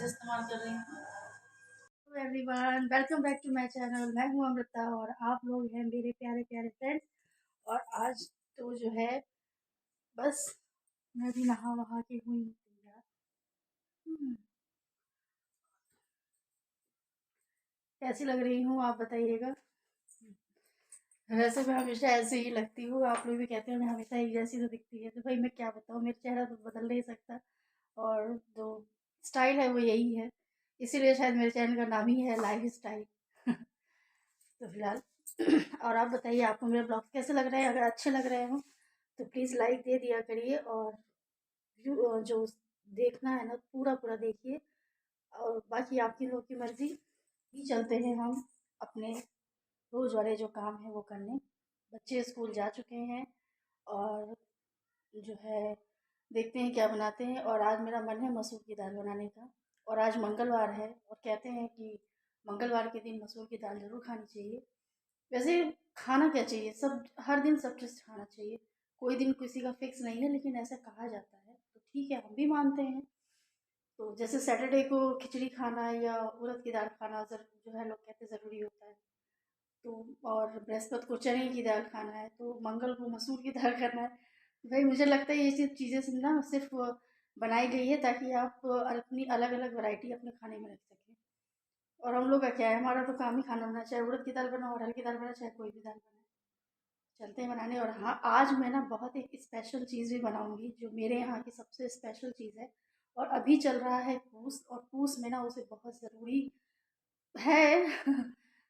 इस्तेमाल कर रही हूँ। Hello everyone, welcome back to my channel. मैं हूँ अमृता और आप लोग हैं मेरे प्यारे प्यारे फ्रेंड्स। और आज तो जो है बस मैं भी नहा वहा के हुई तैयार। कैसी लग रही हूँ आप बताइएगा। वैसे मैं हमेशा ऐसे ही लगती हूँ, आप लोग भी कहते हो मैं हमेशा एक जैसी तो दिखती है, तो भाई मैं क्या बताऊँ, मेरा चेहरा तो बदल नहीं सकता और जो स्टाइल है वो यही है, इसीलिए शायद मेरे चैनल का नाम ही है लाइफ स्टाइल। तो फिलहाल और आप बताइए आपको मेरे ब्लॉग कैसे लग रहे हैं। अगर अच्छे लग रहे हो तो प्लीज़ लाइक दे दिया करिए और जो देखना है ना पूरा पूरा देखिए। और बाकी आपकी लोग की मर्ज़ी। ही चलते हैं हम अपने रोज़ वाले जो काम है वो करने। बच्चे स्कूल जा चुके हैं और जो है देखते हैं क्या बनाते हैं। और आज मेरा मन है मसूर की दाल बनाने का और आज मंगलवार है और कहते हैं कि मंगलवार के दिन मसूर की दाल ज़रूर खानी चाहिए। वैसे खाना क्या चाहिए, सब हर दिन सब चीज़ खाना चाहिए, कोई दिन किसी का फिक्स नहीं है, लेकिन ऐसा कहा जाता है तो ठीक है, हम भी मानते हैं। तो जैसे सैटरडे को खिचड़ी खाना या उड़द की दाल खाना जो है लोग कहते ज़रूरी होता है। तो और बृहस्पति को चने की दाल खाना है, तो मंगल को मसूर की दाल खाना है। भाई मुझे लगता है ये सब चीज़ें से ना सिर्फ बनाई गई है ताकि आप अपनी अलग अलग वैरायटी अपने खाने में रख सकें। और हम लोग का क्या है, हमारा तो काम ही खाना बनाना, चाहे उड़द की दाल बनाओ अरहर की दाल बनाओ चाहे कोई भी दाल बनाए, चलते हैं बनाने। और हाँ, आज मैं ना बहुत एक स्पेशल चीज़ भी बनाऊंगी जो मेरे यहाँ की सबसे स्पेशल चीज़ है। और अभी चल रहा है पूस, और पूस में ना उसे बहुत ज़रूरी है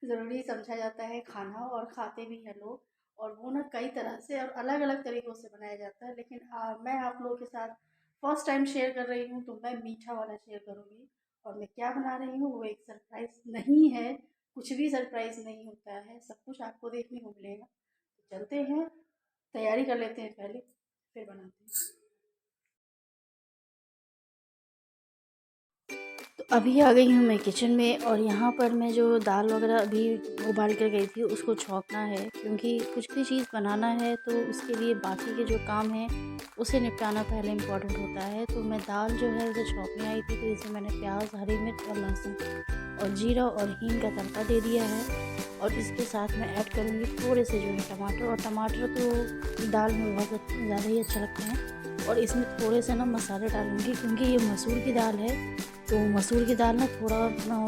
ज़रूरी समझा जाता है खाना, और खाते भी हैं लोग। और वो ना कई तरह से और अलग अलग तरीक़ों से बनाया जाता है, लेकिन मैं आप लोगों के साथ फर्स्ट टाइम शेयर कर रही हूँ तो मैं मीठा वाला शेयर करूँगी। और मैं क्या बना रही हूँ वो एक सरप्राइज़ नहीं है, कुछ भी सरप्राइज़ नहीं होता है, सब कुछ आपको देखने को मिलेगा। तो चलते हैं, तैयारी कर लेते हैं पहले, फिर बनाते हैं। तो अभी आ गई हूँ मैं किचन में और यहाँ पर मैं जो दाल वगैरह अभी उबाल कर गई थी उसको छौंकना है, क्योंकि कुछ भी चीज़ बनाना है तो उसके लिए बाकी के जो काम हैं उसे निपटाना पहले इम्पोर्टेंट होता है। तो मैं दाल जो है उसे छौंकने आई थी, तो इसे मैंने प्याज, हरी मिर्च और लहसुन और जीरा और हींग का तड़का दे दिया है। और इसके साथ मैं ऐड करूँगी थोड़े से जो है टमाटर, और टमाटर तो दाल में बहुत ज़्यादा ही अच्छे लगते हैं। और इसमें थोड़े से ना मसाले डालूँगी, क्योंकि ये मसूर की दाल है, तो मसूर की दाल ना थोड़ा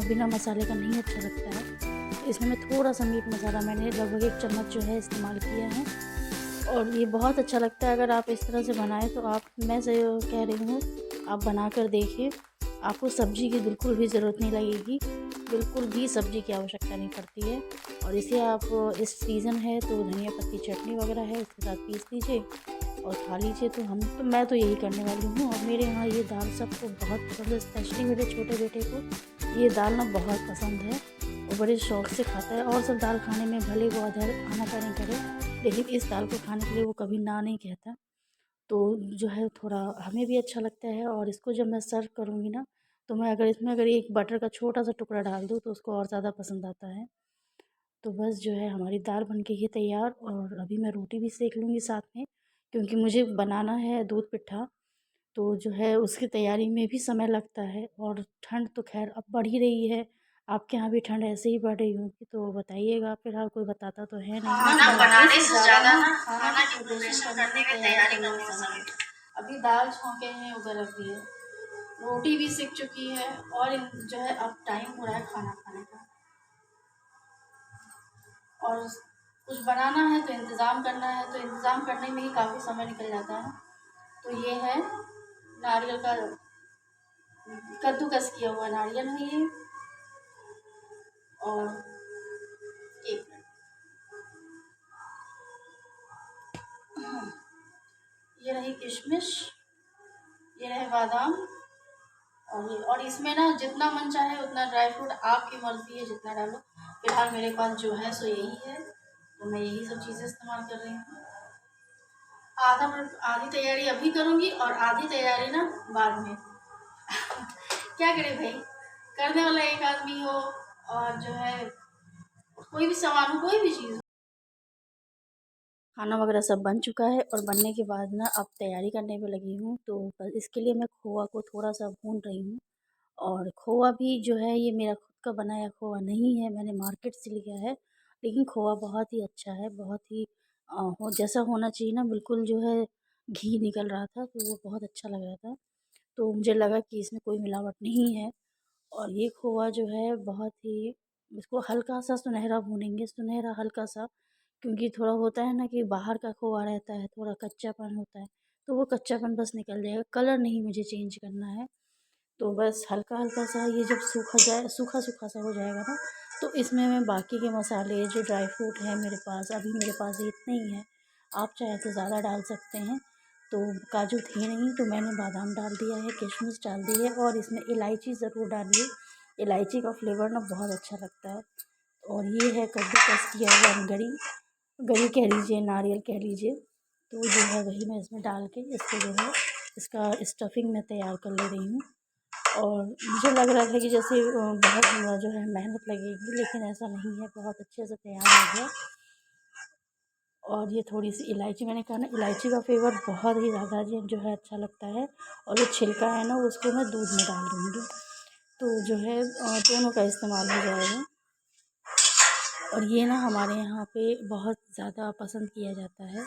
बिना मसाले का नहीं अच्छा लगता है। तो इसमें मैं थोड़ा सा मीट मसाला मैंने लगभग 1 चम्मच जो है इस्तेमाल किया है, और ये बहुत अच्छा लगता है अगर आप इस तरह से बनाएं। तो आप, मैं से कह रही हूँ, आप बना कर देखिए, आपको सब्ज़ी की बिल्कुल भी ज़रूरत नहीं लगेगी, बिल्कुल भी सब्ज़ी की आवश्यकता नहीं पड़ती है। और इसे आप, इस सीज़न है तो धनिया पत्ती चटनी वगैरह है उसके साथ पीस लीजिए और खा लीजिए। तो मैं तो यही करने वाली हूँ। और मेरे यहाँ ये दाल सबको बहुत पसंद है, स्पेशली मेरे छोटे बेटे को ये दाल ना बहुत पसंद है, वो बड़े शौक़ से खाता है। और सब दाल खाने में भले वो अदर आना नहीं करे, लेकिन इस दाल को खाने के लिए वो कभी ना नहीं कहता। तो जो है थोड़ा हमें भी अच्छा लगता है। और इसको जब मैं सर्व करूँगी ना, तो मैं अगर एक बटर का छोटा सा टुकड़ा डाल दूँ तो उसको और ज़्यादा पसंद आता है। तो बस जो है हमारी दाल बन के ही तैयार, और अभी मैं रोटी भी सेक लूँगी साथ में, क्योंकि मुझे बनाना है दूध पिट्ठा, तो जो है उसकी तैयारी में भी समय लगता है। और ठंड तो खैर अब बढ़ ही रही है, आपके यहाँ भी ठंड ऐसे ही बढ़ रही होगी तो बताइएगा, फिलहाल कोई बताता तो है नहीं। खाना बनाने से ज़्यादा ना खाना की प्रिपरेशन करने में तैयारी करने में समय लगता है। अभी दाल छौंके हैं, उधर रख दिए, रोटी भी सिक चुकी है, और जो है अब टाइम हो रहा है खाना खाने का। और कुछ बनाना है तो इंतज़ाम करना है, तो इंतज़ाम करने में ही काफ़ी समय निकल जाता है। तो ये है नारियल का कद्दूकस किया हुआ नारियल है ये। और एक ये रही किशमिश, ये रहे बादाम, और इसमें ना जितना मन चाहे उतना ड्राई फ्रूट आपकी मर्ज़ी है जितना डालो। फिलहाल मेरे पास जो है सो यही है, तो मैं यही सब चीज़ें इस्तेमाल कर रही हूँ। आधी तैयारी अभी करूँगी और आधी तैयारी ना बाद में। क्या करें भाई, करने वाला एक आदमी हो और जो है कोई भी सामान हो, कोई भी चीज़ हो। खाना वगैरह सब बन चुका है, और बनने के बाद ना अब तैयारी करने में लगी हूँ। तो बस इसके लिए मैं खोआ को थोड़ा सा भून रही हूँ, और खोआ भी जो है ये मेरा खुद का बनाया खोआ नहीं है, मैंने मार्केट से लिया है। लेकिन खोआ बहुत ही अच्छा है, बहुत ही हो जैसा होना चाहिए ना, बिल्कुल जो है घी निकल रहा था, तो वो बहुत अच्छा लग रहा था। तो मुझे लगा कि इसमें कोई मिलावट नहीं है। और ये खोआ जो है बहुत ही, इसको हल्का-सा सुनहरा भूनेंगे, सुनहरा हल्का-सा, क्योंकि थोड़ा होता है ना कि बाहर का खोआ रहता है, थोड़ा कच्चापन होता है, तो वो कच्चापन बस निकल जाएगा, कलर नहीं मुझे चेंज करना है। तो बस हल्का-हल्का सा ये जब सूखा जाए, सूखा-सूखा सा हो जाएगा ना, तो इसमें मैं बाकी के मसाले जो ड्राई फ्रूट है मेरे पास, अभी मेरे पास ये इतने ही हैं, आप चाहें तो ज़्यादा डाल सकते हैं। तो काजू थे नहीं तो मैंने बादाम डाल दिया है, किशमिश डाल दी है, और इसमें इलायची ज़रूर डालिए, इलायची का फ्लेवर ना बहुत अच्छा लगता है। और ये है कद्दूकस किया हुआ गरी, गरी कह लीजिए, नारियल कह लीजिए। तो जो है वही मैं इसमें डाल के इसको जो है, इसका स्टफिंग मैं तैयार कर ले रही हूँ। और मुझे लग रहा था कि जैसे बहुत जो है मेहनत लगेगी, लेकिन ऐसा नहीं है, बहुत अच्छे से तैयार हो गया। और ये थोड़ी-सी इलायची, मैंने कहा ना, इलायची का फ्लेवर बहुत ही ज़्यादा जो है अच्छा लगता है। और जो छिलका है ना, उसको मैं दूध में डाल दूँगी, तो जो है दोनों का इस्तेमाल हो जाएगा। और ये ना हमारे यहाँ पे बहुत ज़्यादा पसंद किया जाता है।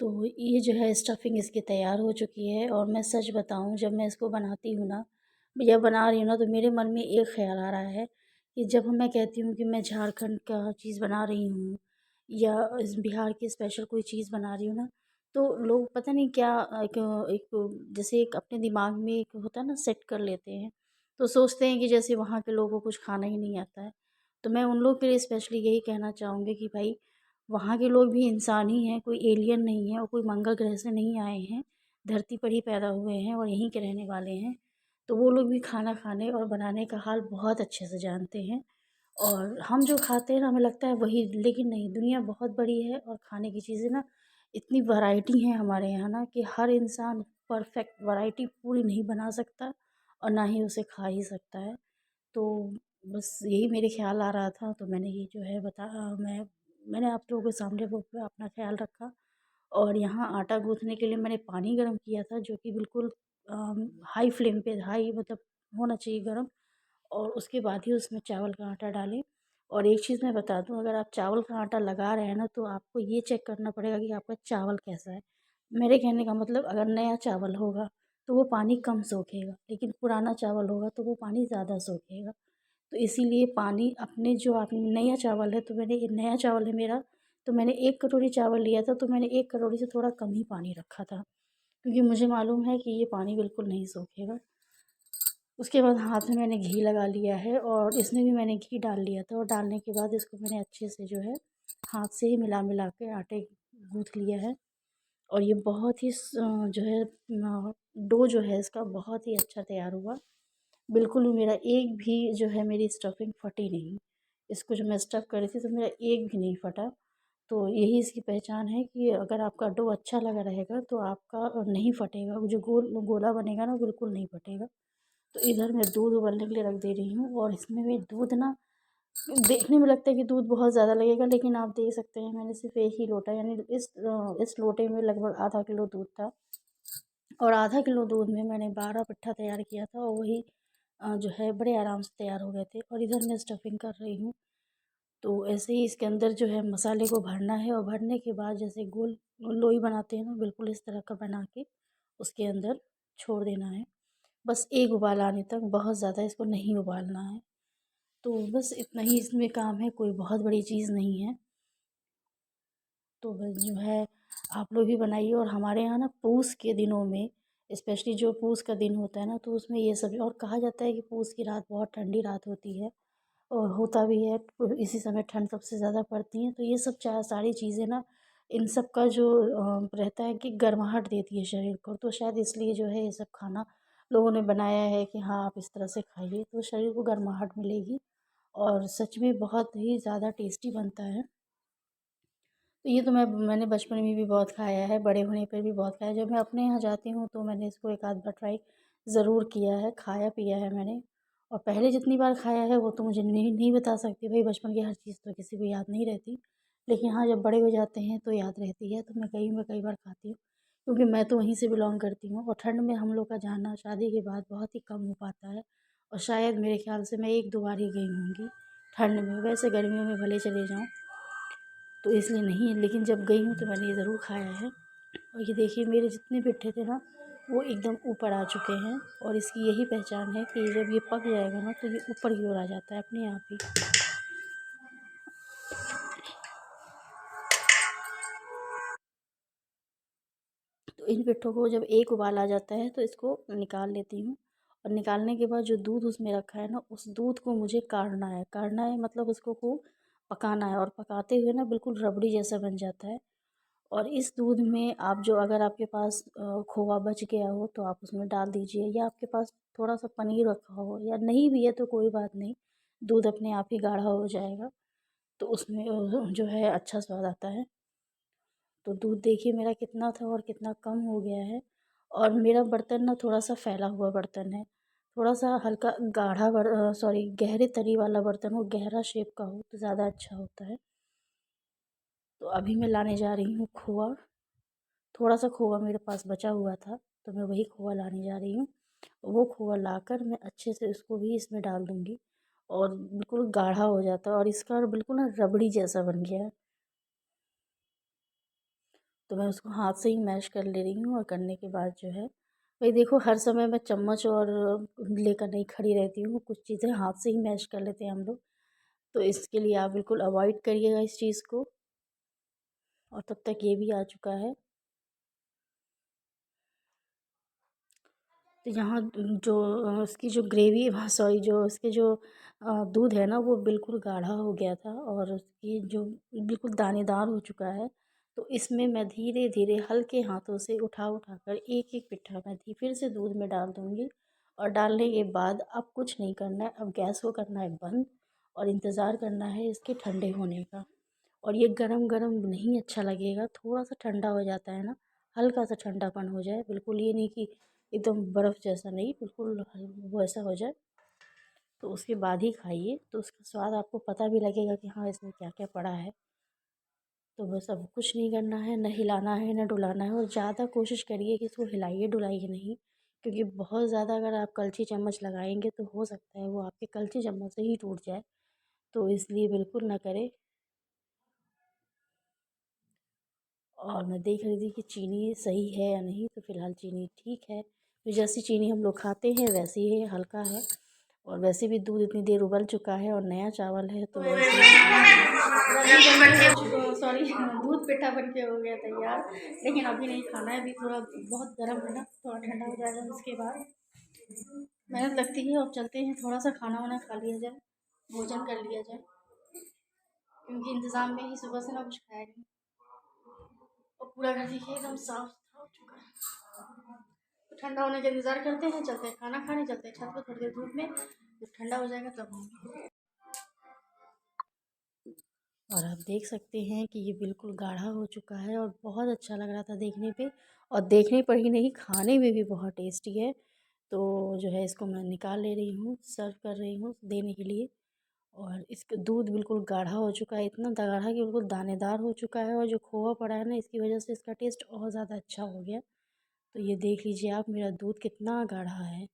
तो ये जो है स्टफिंग इसकी तैयार हो चुकी है। और मैं सच बताऊँ, जब मैं इसको बनाती हूँ ना, या बना रही हूँ ना, तो मेरे मन में एक ख़्याल आ रहा है कि जब मैं कहती हूँ कि मैं झारखंड का चीज़ बना रही हूँ या इस बिहार की स्पेशल कोई चीज़ बना रही हूँ ना, तो लोग पता नहीं क्या एक एक जैसे एक अपने दिमाग में एक होता है ना, सेट कर लेते हैं। तो सोचते हैं कि जैसे वहाँ के लोगों को कुछ खाना ही नहीं आता है। तो मैं उन लोग के लिए स्पेशली यही कहना चाहूँगी कि भाई, वहाँ के लोग भी इंसान ही हैं, कोई एलियन नहीं है और कोई मंगल ग्रह से नहीं आए हैं, धरती पर ही पैदा हुए हैं और यहीं के रहने वाले हैं। तो वो लोग भी खाना खाने और बनाने का हाल बहुत अच्छे से जानते हैं। और हम जो खाते हैं ना, हमें लगता है वही, लेकिन नहीं, दुनिया बहुत बड़ी है और खाने की चीज़ें ना इतनी वैरायटी है हमारे यहाँ ना, कि हर इंसान परफेक्ट वैरायटी पूरी नहीं बना सकता और ना ही उसे खा ही सकता है। तो बस यही मेरे ख़्याल आ रहा था, तो मैंने ये जो है मैंने आप लोगों के सामने वो अपना ख़्याल रखा। और यहाँ आटा गूँथने के लिए मैंने पानी गर्म किया था, जो कि बिल्कुल हाई फ्लेम पे, हाई मतलब होना चाहिए गर्म। और उसके बाद ही उसमें चावल का आटा डालें। और एक चीज़ मैं बता दूँ, अगर आप चावल का आटा लगा रहे हैं ना, तो आपको ये चेक करना पड़ेगा कि आपका चावल कैसा है। मेरे कहने का मतलब, अगर नया चावल होगा तो वो पानी कम सोखेगा, लेकिन पुराना चावल होगा तो वो पानी ज़्यादा सोखेगा। तो इसीलिए पानी अपने, जो आप नया चावल है, तो मैंने ये नया चावल है मेरा, तो मैंने 1 कटोरी चावल लिया था, तो मैंने 1 कटोरी से थोड़ा कम ही पानी रखा था, क्योंकि मुझे मालूम है कि ये पानी बिल्कुल नहीं सोखेगा। उसके बाद हाथ में मैंने घी लगा लिया है, और इसमें भी मैंने घी डाल लिया था, और डालने के बाद इसको मैंने अच्छे से जो है हाथ से ही मिला मिला के आटे गूँथ लिया है। और ये बहुत ही जो है डो जो है इसका बहुत ही अच्छा तैयार हुआ। बिल्कुल भी मेरा एक भी जो है, मेरी स्टफिंग फटी नहीं। इसको जो मैं स्टफ़ कर रही थी, तो मेरा एक भी नहीं फटा। तो यही इसकी पहचान है कि अगर आपका डो अच्छा लगा रहेगा तो आपका नहीं फटेगा, वो जो गोला बनेगा ना, बिल्कुल नहीं फटेगा। तो इधर मैं दूध उबलने के लिए रख दे रही हूँ, और इसमें भी दूध ना, देखने में लगता है कि दूध बहुत ज़्यादा लगेगा, लेकिन आप देख सकते हैं मैंने सिर्फ़ एक ही लोटा, यानी इस लोटे में लगभग आधा किलो दूध था। और आधा किलो दूध में मैंने 12 पट्ठा तैयार किया था, और वही जो है बड़े आराम से तैयार हो गए थे। और इधर मैं स्टफिंग कर रही हूँ। तो ऐसे ही इसके अंदर जो है मसाले को भरना है, और भरने के बाद जैसे गोल लोई बनाते हैं ना, बिल्कुल इस तरह का बना के उसके अंदर छोड़ देना है। बस एक उबाल आने तक, बहुत ज़्यादा इसको नहीं उबालना है। तो बस इतना ही इसमें काम है, कोई बहुत बड़ी चीज़ नहीं है। तो बस जो है, आप लोग भी बनाइए। और हमारे यहाँ ना पूस के दिनों में, स्पेशली जो पूस का दिन होता है ना, तो उसमें ये सब, और कहा जाता है कि पूस की रात बहुत ठंडी रात होती है, और होता भी है। इसी समय ठंड सबसे ज़्यादा पड़ती है, तो ये सब सारी चीज़ें ना, इन सब का जो रहता है कि गर्माहट देती है शरीर को, तो शायद इसलिए जो है ये सब खाना लोगों ने बनाया है कि हाँ, आप इस तरह से खाइए, तो शरीर को गर्माहट मिलेगी। और सच में बहुत ही ज़्यादा टेस्टी बनता है। तो ये तो मैंने बचपन में भी बहुत खाया है, बड़े होने पर भी बहुत खाया है। जब मैं अपने यहाँ जाती हूँ तो मैंने इसको एक आध बार ट्राई ज़रूर किया है, खाया पिया है मैंने। और पहले जितनी बार खाया है वो तो मुझे नहीं नहीं बता सकती, भाई बचपन की हर चीज़ तो किसी को याद नहीं रहती। लेकिन हाँ, जब बड़े हो जाते हैं तो याद रहती है, तो मैं कई बार खाती हूँ, क्योंकि मैं तो वहीं से बिलॉन्ग करती हूँ। और ठंड में हम लोग का जाना शादी के बाद बहुत ही कम हो पाता है, और शायद मेरे ख़्याल से मैं 1-2 बार ही गई होंगी ठंड में। वैसे गर्मियों में भले चले जाऊँ, तो इसलिए नहीं, लेकिन जब गई हूँ तो मैंने ये ज़रूर खाया है। और ये देखिए, मेरे जितने पिट्ठे थे ना, वो एकदम ऊपर आ चुके हैं, और इसकी यही पहचान है कि जब ये पक जाएगा ना, तो ये ऊपर की ओर आ जाता है अपने आप ही। तो इन पिट्ठों को जब एक उबाल आ जाता है तो इसको निकाल लेती हूँ, और निकालने के बाद जो दूध उसमें रखा है ना, उस दूध को मुझे काढ़ना है, मतलब उसको को पकाना है, और पकाते हुए ना बिल्कुल रबड़ी जैसा बन जाता है। और इस दूध में आप जो, अगर आपके पास खोआ बच गया हो तो आप उसमें डाल दीजिए, या आपके पास थोड़ा सा पनीर रखा हो, या नहीं भी है तो कोई बात नहीं, दूध अपने आप ही गाढ़ा हो जाएगा, तो उसमें जो है अच्छा स्वाद आता है। तो दूध देखिए मेरा कितना था और कितना कम हो गया है। और मेरा बर्तन ना थोड़ा सा फैला हुआ बर्तन है, थोड़ा सा हल्का गाढ़ा सॉरी, गहरे तरी वाला बर्तन हो, गहरा शेप का हो तो ज़्यादा अच्छा होता है। तो अभी मैं लाने जा रही हूँ खोआ। थोड़ा सा खोआ मेरे पास बचा हुआ था, तो मैं वही खोआ लाने जा रही हूँ। वो खोआ लाकर मैं अच्छे से उसको भी इसमें डाल दूँगी, और बिल्कुल गाढ़ा हो जाता है, और इसका बिल्कुल ना रबड़ी जैसा बन गया है। तो मैं उसको हाथ से ही मैश कर ले रही हूँ, और करने के बाद जो है, भाई देखो, हर समय मैं चम्मच और लेकर नहीं खड़ी रहती हूँ, कुछ चीज़ें हाथ से ही मैश कर लेते हैं हम लोग। तो इसके लिए आप बिल्कुल अवॉइड करिएगा इस चीज़ को। और तब तक ये भी आ चुका है। तो यहाँ जो उसकी जो ग्रेवी, सॉरी, जो उसके जो दूध है ना, वो बिल्कुल गाढ़ा हो गया था, और उसकी जो बिल्कुल दानेदार हो चुका है। तो इसमें मैं धीरे धीरे हल्के हाथों से उठा उठा कर एक एक पिट्ठा मैं फिर से दूध में डाल दूँगी। और डालने के बाद अब कुछ नहीं करना है, अब गैस को करना है बंद, और इंतज़ार करना है इसके ठंडे होने का। और ये गरम गरम नहीं अच्छा लगेगा, थोड़ा सा ठंडा हो जाता है ना, हल्का सा ठंडापन हो जाए, बिल्कुल ये नहीं कि एकदम बर्फ़ जैसा नहीं, बिल्कुल वैसा हो जाए, तो उसके बाद ही खाइए, तो उसका स्वाद आपको पता भी लगेगा कि हाँ, इसमें क्या क्या पड़ा है। तो बस अब कुछ नहीं करना है, न हिलाना है न डुलाना है, और ज़्यादा कोशिश करिए कि इसको हिलाइए डुलाइए नहीं, क्योंकि बहुत ज़्यादा अगर आप कलछी चम्मच लगाएंगे तो हो सकता है वो आपके कलछी चम्मच से ही टूट जाए, तो इसलिए बिल्कुल ना करें। और मैं देख रही थी कि चीनी सही है या नहीं, तो फ़िलहाल चीनी ठीक है, तो जैसी चीनी हम लोग खाते हैं वैसी ही हल्का है। और वैसे भी दूध इतनी देर उबल चुका है, और नया चावल है, तो सॉरी, दूध पेठा बन के हो गया तैयार। लेकिन अभी नहीं खाना है, अभी थोड़ा बहुत गर्म है ना, थोड़ा ठंडा हो जाएगा उसके बाद मेहनत लगती है। और चलते हैं, थोड़ा सा खाना वाना खा लिया जाए, भोजन कर लिया जाए, क्योंकि इंतज़ाम में ही सुबह से ना कुछ खाया नहीं, और पूरा घर देखिए एकदम साफ सुथरा हो चुका है। तो ठंडा होने का इंतज़ार करते हैं, चलते हैं खाना खाने, चलते हैं छत पर थोड़ी देर धूप में, जब ठंडा हो जाएगा तब होंगे। और आप देख सकते हैं कि ये बिल्कुल गाढ़ा हो चुका है, और बहुत अच्छा लग रहा था देखने पे, और देखने पर ही नहीं, खाने में भी बहुत टेस्टी है। तो जो है, इसको मैं निकाल ले रही हूँ, सर्व कर रही हूँ देने के लिए। और इसका दूध बिल्कुल गाढ़ा हो चुका है, इतना गाढ़ा कि बिल्कुल दानेदार हो चुका है, और जो खोआ पड़ा है ना, इसकी वजह से इसका टेस्ट और ज़्यादा अच्छा हो गया। तो ये देख लीजिए आप, मेरा दूध कितना गाढ़ा है,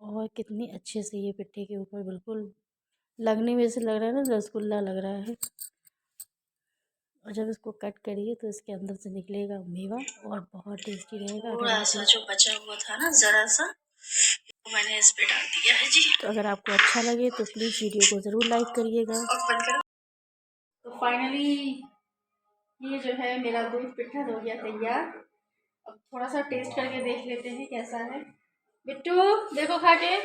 और कितनी अच्छे से ये पिट्ठे के ऊपर बिल्कुल लगने में से लग रहा है ना, रसगुल्ला लग रहा है। और जब इसको कट करिए तो इसके अंदर से निकलेगा मेवा, और बहुत टेस्टी रहेगा। थोड़ा सा जो बचा हुआ था ना, ज़रा सा, तो मैंने इस पे डाल दिया है जी। तो अगर आपको अच्छा लगे तो प्लीज़ वीडियो को ज़रूर लाइक करिएगा। तो फाइनली ये जो है, मेरा दूध पिट्ठा हो गया तैयार। अब थोड़ा सा टेस्ट करके देख लेते हैं कैसा है। बिट्टू देखो खा के।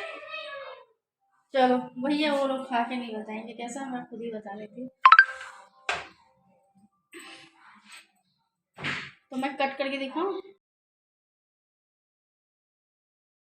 चलो, भैया वो लोग खा के नहीं बताएंगे कैसा, मैं खुद ही बता लेती हूँ। तो मैं कट करके दिखाऊं?